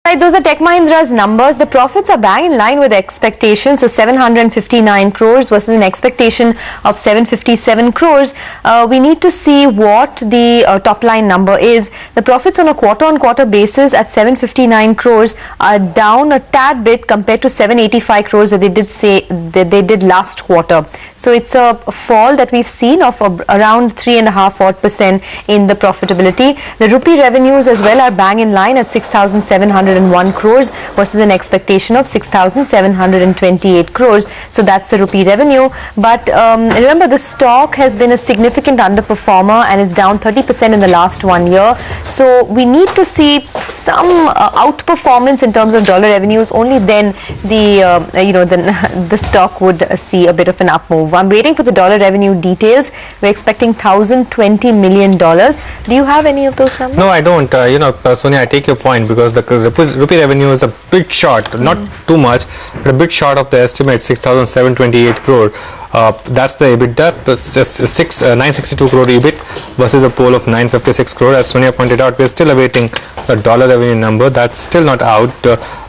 Right, those are Tech Mahindra's numbers. The profits are bang in line with expectations. So 759 crores versus an expectation of 757 crores. We need to see what the top line number is. The profits on a quarter-on-quarter basis at 759 crores are down a tad bit compared to 785 crores that they did last quarter. So it's a fall that we've seen of around 3.5% in the profitability. The rupee revenues as well are bang in line at 6,701 crores versus an expectation of 6,728 crores. So that's the rupee revenue. But remember, the stock has been a significant underperformer and is down 30% in the last 1 year. So we need to see some outperformance in terms of dollar revenues. Only then the stock would see a bit of an up move. I'm waiting for the dollar revenue details. We're expecting $1,020 million. Do you have any of those numbers? No, I don't. Sonia, I take your point because the rupee revenue is a bit short, not too much, but a bit short of the estimate, 6,728 crore. That's the EBITDA, 962 crore EBIT versus a poll of 956 crore. As Sonia pointed out, we're still awaiting the dollar revenue number. That's still not out,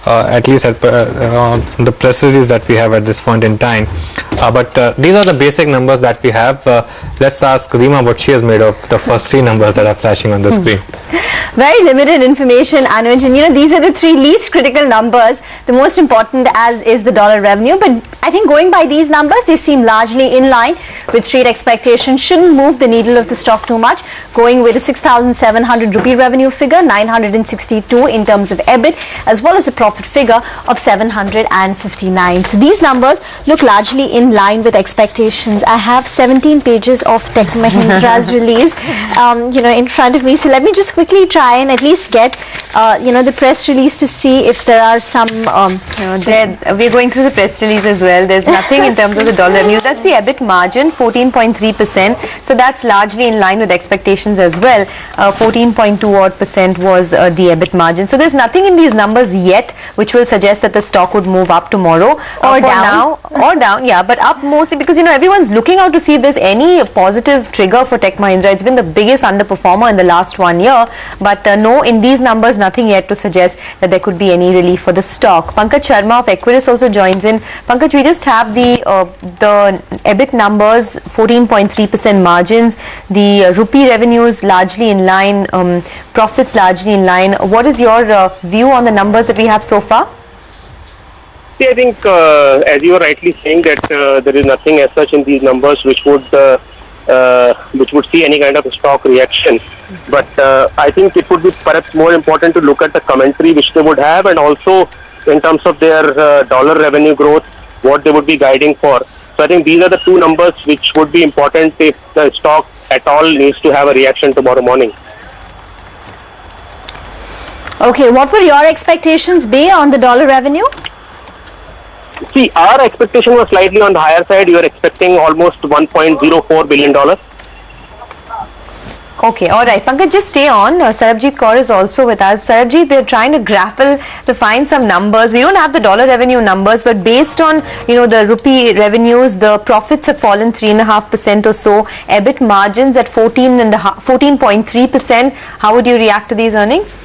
at least at the press release that we have at this point in time. But these are the basic numbers that we have. Let's ask Reema what she has made of the first three numbers that are flashing on the screen. Very limited information, Anuj, and these are the three least critical numbers. The most important as is the dollar revenue, but I think going by these numbers, they seem largely in line with street expectations. Shouldn't move the needle of the stock too much. Going with a 6,700 rupee revenue figure, 962 in terms of EBIT, as well as a profit figure of 759. So these numbers look largely in line with expectations. I have 17 pages of Tech Mahindra's release, in front of me. So let me just quickly try and at least get, the press release to see if there are some. We're going through the press release as well. There's nothing in terms of the dollar revenue. That's the EBIT margin, 14.3%. So that's largely in line with expectations as well. 14.2% was the EBIT margin. So there's nothing in these numbers yet which will suggest that the stock would move up tomorrow or down. Or down, yeah, but up mostly because everyone's looking out to see if there's any positive trigger for Tech Mahindra. It's been the biggest underperformer in the last 1 year, but no, in these numbers, nothing yet to suggest that there could be any relief for the stock. Pankaj Sharma of Equirus also joins in. Pankaj, we just have the EBIT numbers, 14.3% margins, the rupee revenues largely in line, profits largely in line. What is your view on the numbers that we have so far? See, I think, as you are rightly saying, that there is nothing as such in these numbers which would see any kind of a stock reaction. But I think it would be perhaps more important to look at the commentary which they would have, and also in terms of their dollar revenue growth, what they would be guiding for. So I think these are the two numbers which would be important if the stock at all needs to have a reaction tomorrow morning. Okay, what would your expectations be on the dollar revenue? See, our expectation was slightly on the higher side. You are expecting almost $1.04 billion. Okay, all right. Pankaj, just stay on. Sarabjit Kaur is also with us. Sarabjit, they're trying to grapple to find some numbers. We don't have the dollar revenue numbers, but based on, the rupee revenues, the profits have fallen 3.5% or so. EBIT margins at 14.3%. How would you react to these earnings?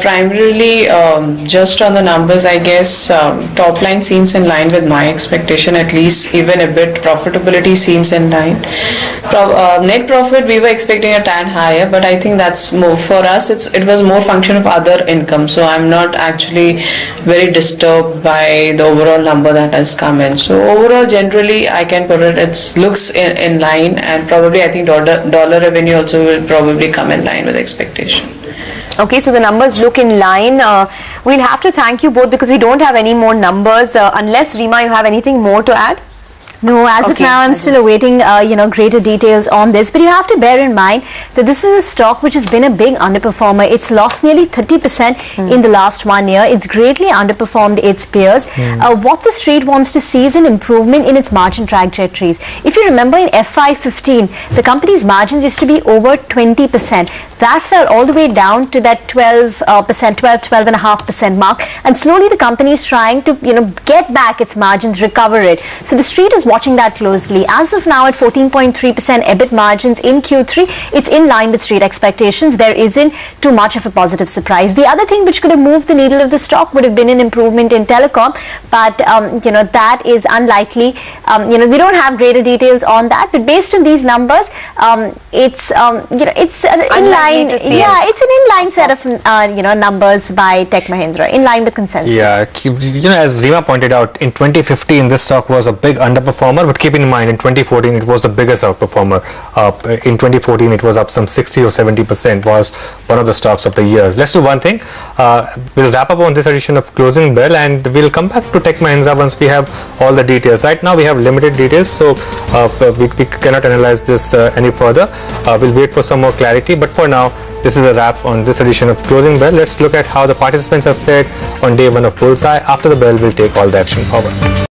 Primarily just on the numbers, I guess top line seems in line with my expectation, at least even a bit. Profitability seems in line. Net profit we were expecting a tad higher, but I think that's more for us. It was more function of other income, so I'm not actually very disturbed by the overall number that has come in. So overall, generally, I can put it looks in line, and probably I think dollar revenue also will probably come in line with expectation. Okay, so the numbers look in line. We'll have to thank you both because we don't have any more numbers. Unless, Reema, you have anything more to add? No, as of now, I'm still awaiting, greater details on this. But you have to bear in mind that this is a stock which has been a big underperformer. It's lost nearly 30% in the last 1 year. It's greatly underperformed its peers. What the street wants to see is an improvement in its margin trajectories. If you remember, in FY15, the company's margins used to be over 20%. That fell all the way down to that 12.5% mark. And slowly the company is trying to, get back its margins, recover it. So the street is watching that closely. As of now, at 14.3% EBIT margins in Q3, it's in line with street expectations. There isn't too much of a positive surprise. The other thing which could have moved the needle of the stock would have been an improvement in telecom, but that is unlikely. We don't have greater details on that, but based on these numbers, it's in line. Yeah, it's an in-line set of numbers by Tech Mahindra, in line with consensus. Yeah, as Reema pointed out, in 2015 this stock was a big underperformer, but keep in mind in 2014 it was the biggest outperformer. In 2014 it was up some 60 or 70%, was one of the stocks of the year. Let's do one thing. We'll wrap up on this edition of Closing Bell, and we'll come back to Tech Mahindra once we have all the details. Right now we have limited details, so we cannot analyze this any further. We'll wait for some more clarity, but for now this is a wrap on this edition of Closing Bell. Let's look at how the participants have fared on day one of Bullseye. After the bell, we'll take all the action forward.